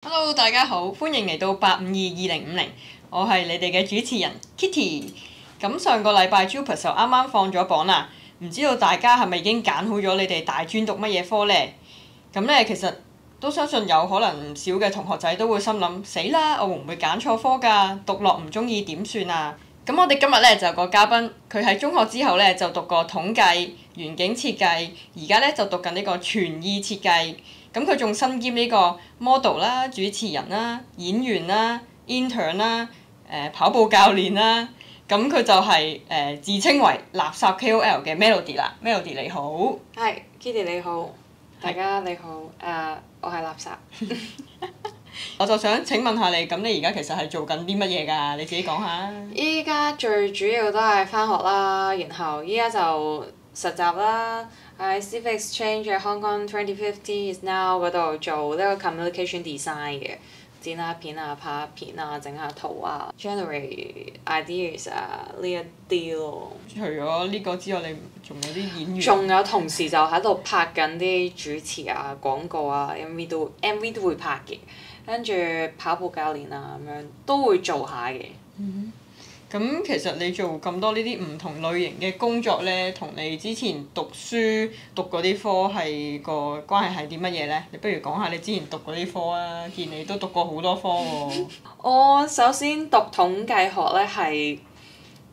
Hello，大家好，歡迎嚟到8522050，我係你哋嘅主持人 Kitty。咁上個禮拜 JUPAS 就啱啱放咗榜啦，唔知道大家係咪已經揀好咗你哋大專讀乜嘢科呢？咁呢，其實都相信有可能唔少嘅同學仔都會心諗死啦，我會唔會揀錯科㗎？讀落唔中意點算啊？咁我哋今日呢，就有個嘉賓，佢喺中學之後呢，就讀過統計、園景設計，而家呢，就讀緊呢個傳意設計。咁佢仲身兼呢個 model 啦、主持人啦、演員啦、intern 啦、跑步教練啦。咁佢就係、自稱為垃圾 KOL 嘅 Melody 啦。Melody 你好。係 Kitty 你好，大家你好。我係垃圾。我就想請問下你，咁你而家其實係做緊啲乜嘢㗎？你自己講下。依家最主要都係返學啦，然後依家就實習啦，喺 Civic Exchange 嘅 Hong Kong 2050 is now 嗰度做呢個 communication design 嘅，剪下片啊、拍下片啊、整下圖啊、generate ideas 啊呢一啲咯。除咗呢個之外，你仲有啲演員？仲有同時就喺度拍緊啲主持啊、廣告啊、MV 都會拍嘅，跟住跑步教練啊咁樣都會做下嘅。咁其實你做咁多呢啲唔同類型嘅工作呢，同你之前讀書讀嗰啲科係個關係係啲乜嘢呢？你不如講下你之前讀嗰啲科啊，見你都讀過好多科喎。我首先讀統計學呢係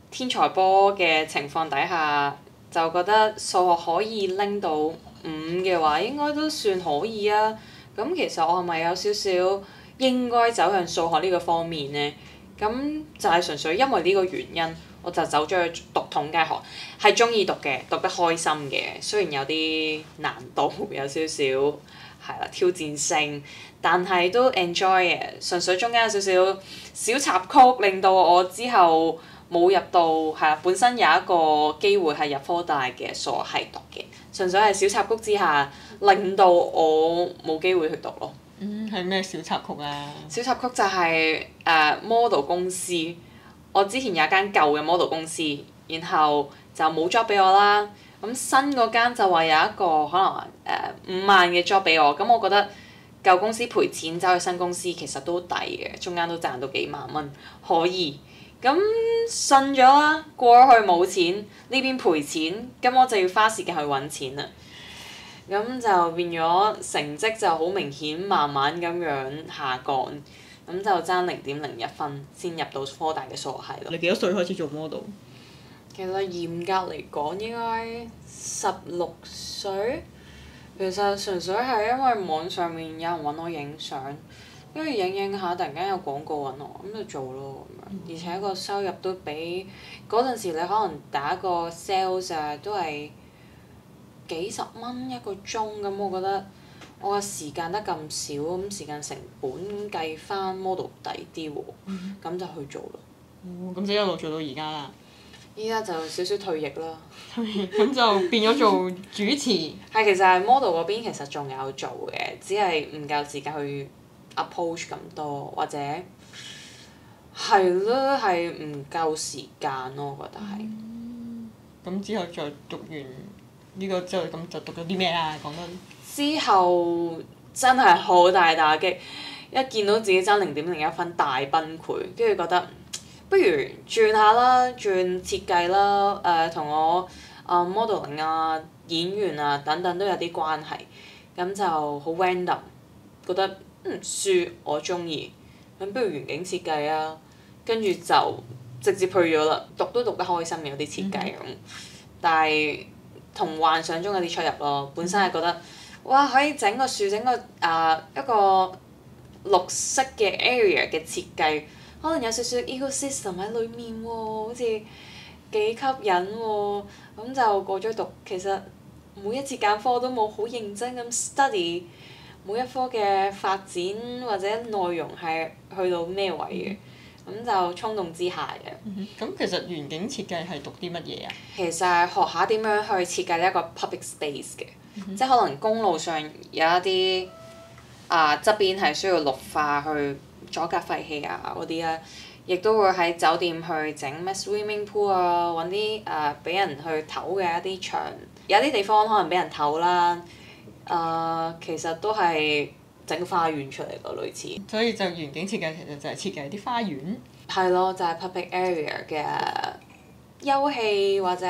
天才波嘅情況底下，就覺得數學可以拎到5嘅話，應該都算可以啊。咁其實我係咪有少少應該走向數學呢個方面呢？咁就係純粹因為呢個原因，我就走咗去讀統計學，係中意讀嘅，讀得開心嘅。雖然有啲難度，有少少係啦挑戰性，但係都 enjoy 嘅。純粹中間有少少小插曲，令到我之後冇入到係啦。本身有一個機會係入科大嘅數學系讀嘅，純粹係小插曲之下，令到我冇機會去讀咯。係咩小插曲啊？小插曲就係、model 公司，我之前有一間舊嘅 model 公司，然後就冇 job 俾我啦。咁新嗰間就話有一個可能5萬嘅 job 俾我，咁我覺得舊公司賠錢走去新公司其實都抵嘅，中間都賺到幾萬蚊，可以。咁信咗啦，過咗去冇錢，呢邊賠錢，咁我就要花時間去揾錢啦。咁就變咗成績就好明顯，慢慢咁樣下降，咁就爭0.01分先入到科大嘅數學系咯。你幾多歲開始做 model？其實嚴格嚟講應該16歲，其實純粹係因為網上面有人揾我影相，跟住影下突然間有廣告揾我，咁就做咯咁樣。而且個收入都比嗰陣時你可能打個 sales 啊都係幾十蚊一個鐘，咁我覺得我嘅時間得咁少，咁時間成本計翻 model 抵啲喎，咁就去做咯。咁就一路做到而家啦。依家就少少退役啦。咁就變咗做主持。係，其實係 model 嗰邊其實仲有做嘅，只係唔夠時間去 approach 咁多，或者係咯，係唔夠時間咯，我覺得係。咁之後再讀完呢個之後，咁就讀咗啲咩啦？講多啲。之後真係好大打擊，一見到自己爭0.01分大崩潰，跟住覺得不如轉下啦，轉設計啦，同我modeling 啊、演員啊等等都有啲關係，咁就好 random，覺得書我中意，咁不如園景設計啊，跟住就直接去咗啦，讀都讀得開心嘅有啲設計咁，但係同幻想中有啲出入咯。本身係覺得哇可以整個樹，整個一個綠色嘅 area 嘅設計，可能有少少 ecosystem 喺裏面喎，好似幾吸引喎。咁就過咗讀，其實每一次揀科都冇好認真咁 study 每一科嘅發展或者內容係去到咩位嘅，咁就衝動之下嘅。咁其實園景設計係讀啲乜嘢啊？其實係學下點樣去設計呢一個 public space 嘅，即係可能公路上有一啲側邊係需要綠化去阻隔廢氣啊嗰啲啦，亦都會喺酒店去整咩 swimming pool 啊，揾啲俾人去唞嘅一啲場，有啲地方可能俾人唞啦。其實都係整花園出嚟咯，類似。所以就園景設計其實就係設計啲花園。係咯，就係 public area 嘅休憩或者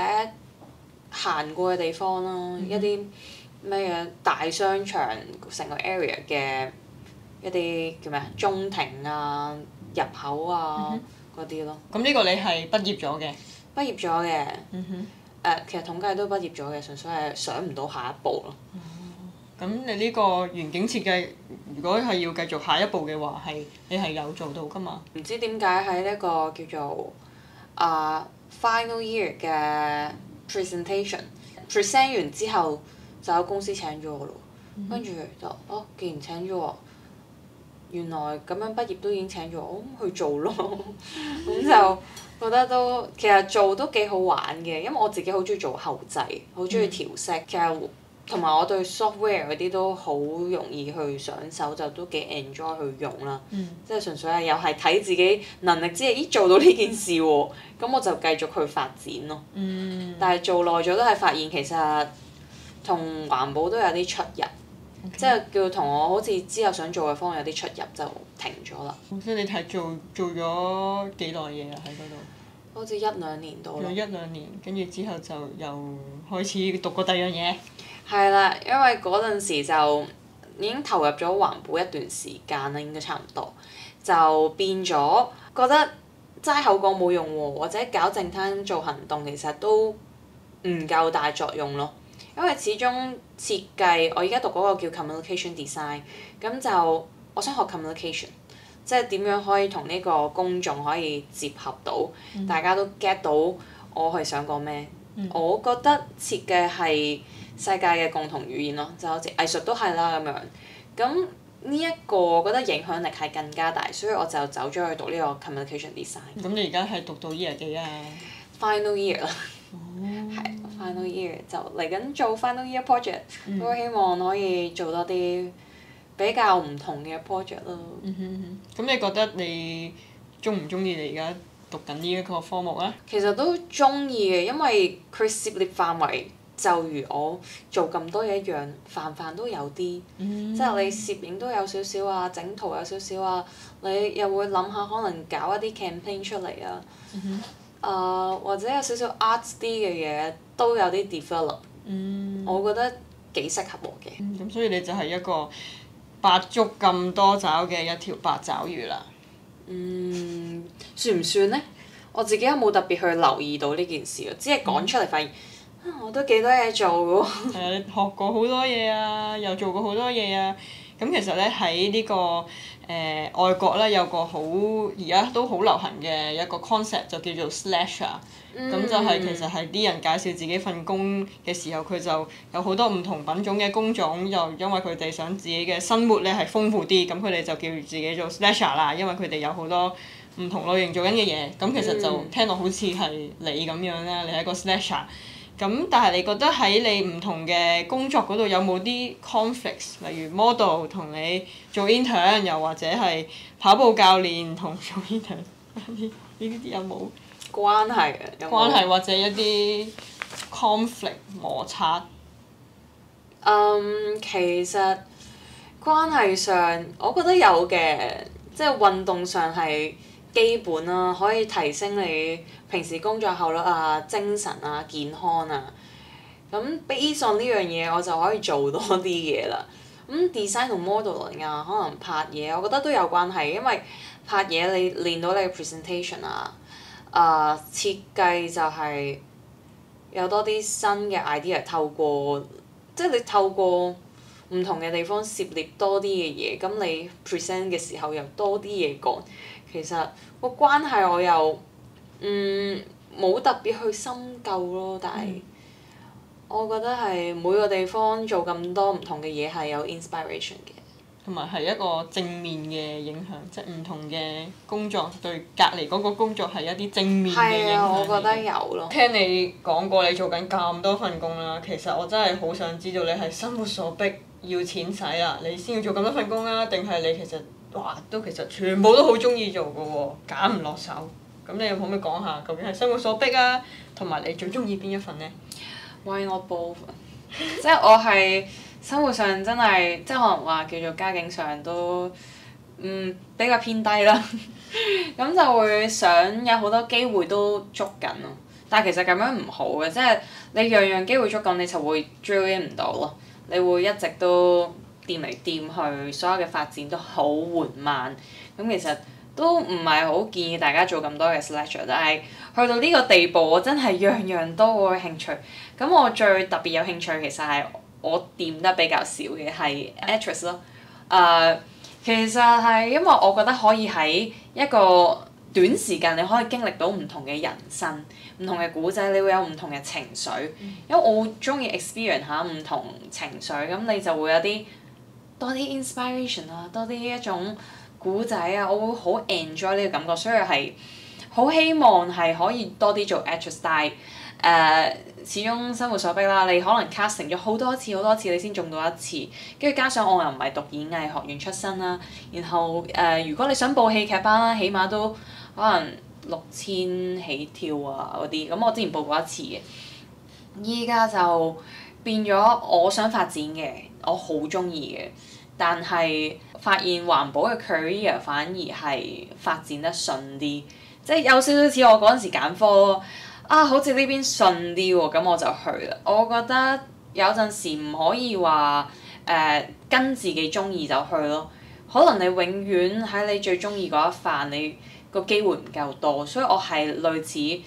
行過嘅地方咯，一啲咩嘢大商場成個 area 嘅一啲叫咩啊中庭啊、入口啊嗰啲咯。咁呢個你係畢業咗嘅？畢業咗嘅。其實統計都畢業咗嘅，純粹係上唔到下一步咯。咁你呢個園景設計，如果係要繼續下一步嘅話，你係有做到㗎嘛？唔知點解喺呢個叫做final year 嘅 presentation，present 完之後就有公司請咗我咯。跟住就既然請咗我，原來咁樣畢業都已經請咗我，咁去做咯。咁就覺得其實做都幾好玩嘅，因為我自己好中意做後製，好中意調色，其實同埋我對 software 嗰啲都好容易去上手，就都幾 enjoy 去用啦。即係純粹係又係睇自己能力之係做到呢件事喎，咁我就繼續去發展咯。但係做耐咗都係發現其實同環保都有啲出入。即係叫同我好似之後想做嘅方向有啲出入，就停咗啦。所以你睇做咗幾耐嘢啊？喺嗰度？好似1-2年到啦。做1-2年，跟住之後就又開始讀過第二樣嘢。係啦，因為嗰陣時就已經投入咗環保一段時間啦，應該差唔多，就變咗覺得齋口講冇用喎，或者搞淨灘做行動其實都唔夠大作用咯。因為始終設計，我而家讀嗰個叫 communication design，咁就我想學 communication，即係點樣可以同呢個公眾可以結合到，大家都 get 到我係想講咩。我覺得設計係世界嘅共同語言咯，就好似藝術都係啦咁樣。咁呢一個我覺得影響力係更加大，所以我就走咗去讀呢個 communication design。咁你而家係讀到 year 幾啊？Final year 啦。係 final year 就嚟緊做 final year project，都希望可以做多啲比較唔同嘅 project 咯。咁你覺得你中唔中意你而家讀緊呢一個科目啊？其實都中意嘅，因為佢涉獵範圍就如我做咁多嘢一樣，範都有啲。即係你攝影都有少少啊，整圖有少少啊，你又會諗下可能搞一啲 campaign 出嚟啊。或者有少少 arts 啲嘅嘢都有啲 develop，我覺得幾適合我嘅。咁所以你就係一個百足咁多爪嘅一條八爪魚啦。算唔算呢？我自己有冇特別去留意到呢件事啊？只係講出嚟發現，我都幾多嘢做嘅喎。係啊，你學過好多嘢啊，又做過好多嘢啊。咁其實咧喺呢個外國咧有個而家都好流行嘅一個 concept 就叫做 slasher。咁就係其實係啲人介紹自己份工嘅時候，佢就有好多唔同品種嘅工種，又因為佢哋想自己嘅生活咧係豐富啲，咁佢哋就叫自己做 slasher 啦，因為佢哋有好多唔同類型做緊嘅嘢。咁其實就聽落好似係你咁樣啦，你係一個 slasher。咁但係你覺得喺你唔同嘅工作嗰度有冇啲 conflicts？例如 model 同你做 intern，又或者係跑步教練同做 intern，呢啲有冇關係啊？有冇關係或者一啲 conflict 摩擦？其實關係上我覺得有嘅，即係運動上係基本啦，可以提升你平時工作效率啊、精神啊、健康啊。咁 based on 呢樣嘢，我就可以做多啲嘢啦。design 同 modeling 啊，可能拍嘢，我覺得都有關係，因為拍嘢你練到你嘅 presentation 啊，設計就係有多啲新嘅 idea，即係你透過唔同嘅地方涉獵多啲嘅嘢，咁你 present 嘅時候又多啲嘢講。其實個關係我又冇特別去深究咯，但係我覺得係每個地方做咁多唔同嘅嘢係有 inspiration 嘅。同埋係一個正面嘅影響，即係唔同嘅工作對隔離嗰個工作係一啲正面嘅影響。係啊，我覺得有咯。聽你講過你做緊咁多份工啦，其實我真係好想知道你係生活所迫要錢使啊，你先要做咁多份工啊，定係你其實其實全部都好中意做嘅喎，揀唔落手。咁你可唔可以講下究竟係生活所迫啊，同埋你最中意邊一份呢？ Why not both？即係我係生活上真係即係可能話叫做家境上都比較偏低啦，咁就會想有好多機會都捉緊咯。但係其實咁樣唔好嘅，即係你樣樣機會捉緊，你就會追唔到咯。你會一直都掂嚟掂去，所有嘅發展都好緩慢。咁其實都唔係好建議大家做咁多嘅 slasher， 但係去到呢個地步，我真係樣樣都好有興趣。咁我最特別有興趣其實係我掂得比較少嘅係 actress 咯。其實係因為我覺得可以喺一個短時間你可以經歷到唔同嘅人生、唔同嘅故仔，你會有唔同嘅情緒。因為我好中意 experience 下唔同情緒，咁你就會有啲多啲 inspiration 啊，多啲一種故仔啊，我會好 enjoy 呢個感覺，所以係好希望係可以多啲做 actress， 但係始終生活所逼啦，你可能 casting 咗好多次你先中到一次，跟住加上我又唔係讀演藝學院出身啦，然後如果你想報戲劇班啦，起碼都可能6000起跳啊嗰啲，咁我之前報過一次嘅，依家就變咗我想發展嘅，我好中意嘅，但係發現環保嘅 career 反而係發展得順啲，即係有少少似我嗰陣時揀科好似呢邊順啲喎，咁我就去啦。我覺得有陣時唔可以話跟自己中意就去咯，可能你永遠喺你最中意嗰一範，你個機會唔夠多，所以我係類似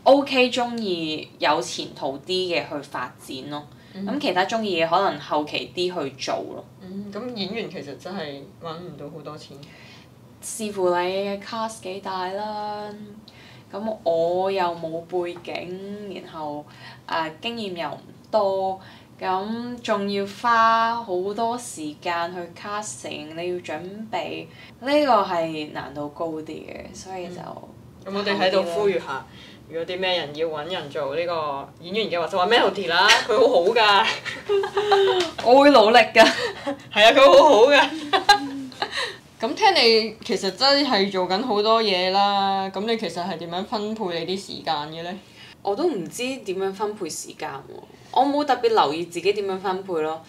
OK 中意有前途啲嘅去發展咯。咁其他中意嘅可能後期啲去做咯。咁演員其實真係揾唔到好多錢。視乎你嘅 cast 幾大啦。咁我又冇背景，然後經驗又唔多，咁仲要花好多時間去 casting，你要準備，呢個係難度高啲嘅，所以就咁我哋喺度呼籲下，如果啲咩人要揾人做呢個演員嘅話，就話 Melody 啦，佢好好㗎。我會努力㗎。係啊，佢好好㗎。咁聽你其實真係做緊好多嘢啦，咁你其實係點樣分配你啲時間嘅呢？我都唔知點樣分配時間喎，我冇特別留意自己點樣分配咯，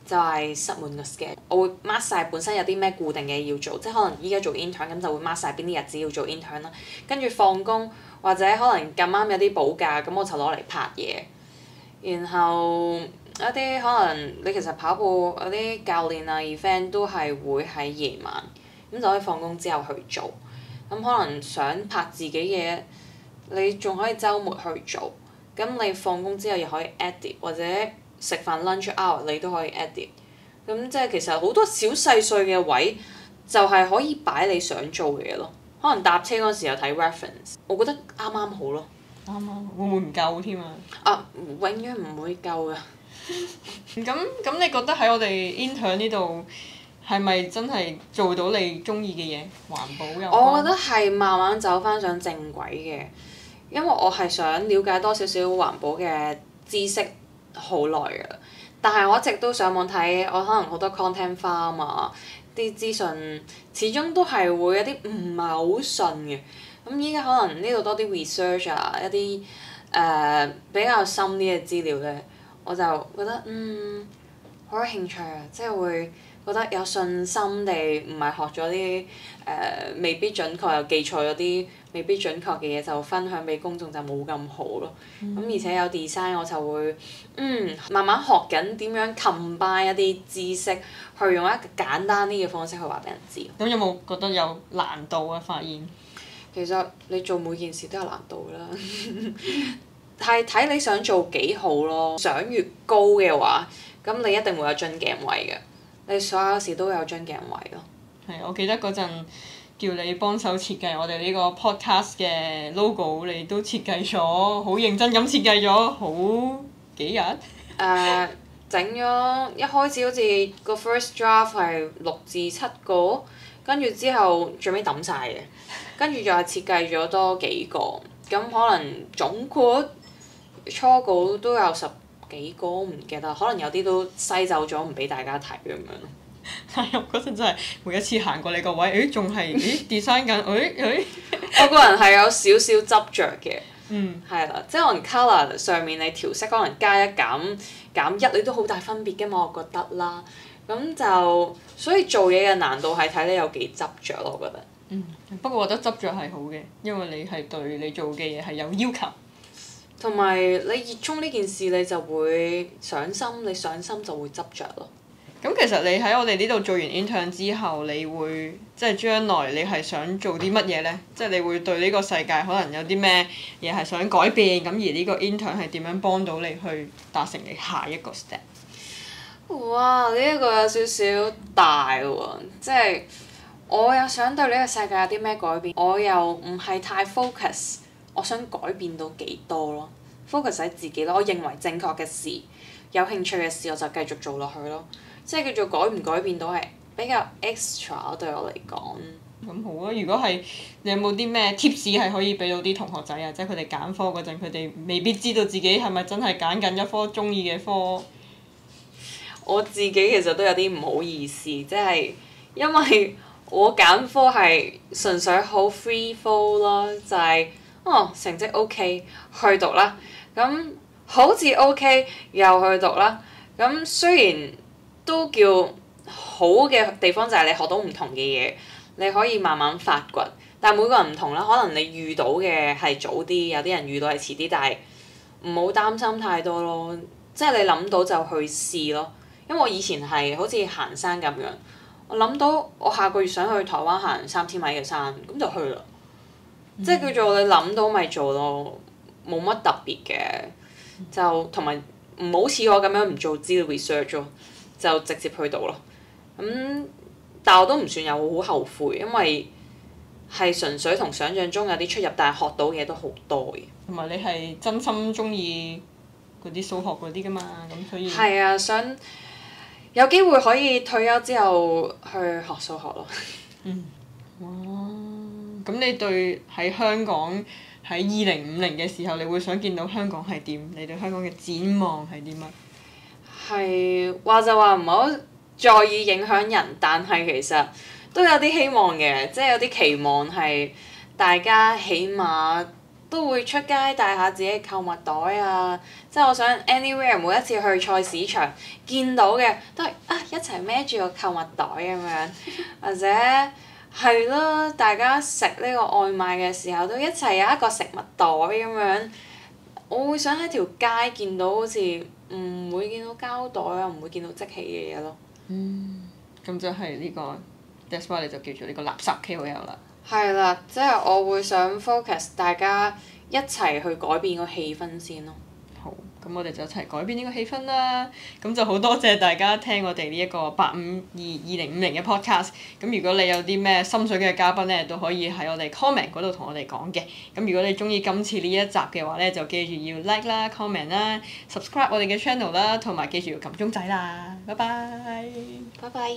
就係塞滿個 schedule。我會 mark 晒本身有啲咩固定嘅要做，即係可能依家做 intern 咁就會 mark 晒邊啲日子要做 intern 啦，跟住放工或者可能咁啱有啲補假，咁我就攞嚟拍嘢，然後一啲可能你其實跑步有啲教練啊 event 都係會喺夜晚。咁就可以放工之後去做，咁可能想拍自己嘢，你仲可以週末去做，咁你放工之後又可以 edit， 或者食飯 lunch hour 你都可以 edit，咁即係其實好多小細碎嘅位就係可以擺你想做嘅嘢咯。可能搭車嗰時又睇 reference， 我覺得啱啱好咯。啱啱會唔會唔夠添啊？永遠唔會夠㗎。咁你覺得喺我哋 intern 呢度？係咪真係做到你中意嘅嘢？環保又我覺得係慢慢走翻上正軌嘅，因為我係想了解多少少環保嘅知識好耐㗎，但係我一直都上網睇，我可能好多 content farm 啊，啲資訊始終都係會有啲唔係好順嘅。咁依家可能呢度多啲 research 啊，一啲比較深啲嘅資料咧，我就覺得好有興趣啊，即係會覺得有信心地唔係學咗啲未必準確又記錯咗啲未必準確嘅嘢就分享俾公眾就冇咁好咯。而且有 design 我就會慢慢學緊點樣 combine 一啲知識，去用一個簡單啲嘅方式去話俾人知。咁有冇覺得有難度啊？發現其實你做每件事都有難度㗎啦，係睇你想做幾好咯。想越高嘅話，咁你一定會有樽頸位嘅。你所有事都有樽頸位咯。係，我記得嗰陣叫你幫手設計我哋呢個 podcast 嘅 logo，你都設計咗，好認真咁設計咗好幾日。整咗一開始好似個 first draft 係6至7個，跟住之後最尾抌晒嘅，跟住再設計咗多幾個，咁可能總括初稿都有10幾個，唔記得，可能有啲都篩走咗唔俾大家睇咁樣咯。係啊！嗰陣真係每一次行過你個位，仲係design 緊，我個人係有少少執着嘅，係啦，即係可能 colour 上面你調色可能加一減一，你都好大分別嘅嘛，我覺得啦。咁就所以做嘢嘅難度係睇你有幾執着咯，我覺得。不過我覺得執着係好嘅，因為你係對你做嘅嘢係有要求。同埋你熱衷呢件事，你就會上心，你上心就會執着咯。咁其實你喺我哋呢度做完 intern 之後，你會即係將來你係想做啲乜嘢呢？即係你會對呢個世界可能有啲咩嘢係想改變，咁而呢個 intern 係點樣幫到你去達成你下一個 step？哇！呢一個有少少大喎，即係我又想對呢個世界有啲咩改變，我又唔係太 focus，我想改變到幾多咯？focus 喺自己咯，我認為正確嘅事、有興趣嘅事，我就繼續做落去咯。即係叫做改唔改變到係比較 extra 對我嚟講。咁好啊！如果係你有冇啲咩 tips 係可以俾到啲同學仔啊？即係佢哋揀科嗰陣，佢哋未必知道自己係咪真係揀緊一科中意嘅科。我自己其實都有啲唔好意思，即係因為我揀科係純粹好 free flow 咯，就係成績 OK 去讀啦，咁好似 OK 又去讀啦，咁雖然都叫好嘅地方就係你學到唔同嘅嘢，你可以慢慢發掘，但係每個人唔同啦，可能你遇到嘅係早啲，有啲人遇到係遲啲，但係唔好擔心太多咯，即係你諗到就去試咯。因為我以前係好似行山咁樣，我諗到我下個月想去台灣行3000米嘅山，咁就去啦。即係叫做你諗到咪做咯，冇乜特別嘅，就同埋唔好似我咁樣唔做資料 research 咯，就直接去到咯。但我都唔算有好後悔，因為係純粹同想像中有啲出入，但係學到嘢都好多嘅。同埋你係真心中意嗰啲數學嗰啲㗎嘛，咁所以係啊，想有機會可以退休之後去學數學咯。咁你對喺香港喺2050嘅時候，你會想見到香港係點？你對香港嘅展望係啲乜？係話就話唔好在意影響人，但係其實都有啲希望嘅，即係有啲期望係大家起碼都會出街帶下自己嘅購物袋啊！即係我想 anywhere 每一次去菜市場見到嘅都係一齊孭住個購物袋咁樣，或者係咯，大家食呢個外賣嘅時候都一齊有一個食物袋咁樣。我會想喺條街見到好似唔會見到膠袋啊，唔會見到即棄嘅嘢咯。咁就係呢個 that's why 你就叫做呢個垃圾 KOL 啦。係啦，即係我會想 focus 大家一齊去改變個氣氛先咯。好，咁我哋就一齊改變呢個氣氛啦。咁就好多謝大家聽我哋呢一個8522050嘅 podcast。咁如果你有啲咩心水嘅嘉賓咧，都可以喺我哋 comment 嗰度同我哋講嘅。咁如果你中意今次呢一集嘅話咧，就記住要 like 啦、comment 啦、subscribe 我哋嘅 channel 啦，同埋記住要撳鐘仔啦。拜拜。拜拜。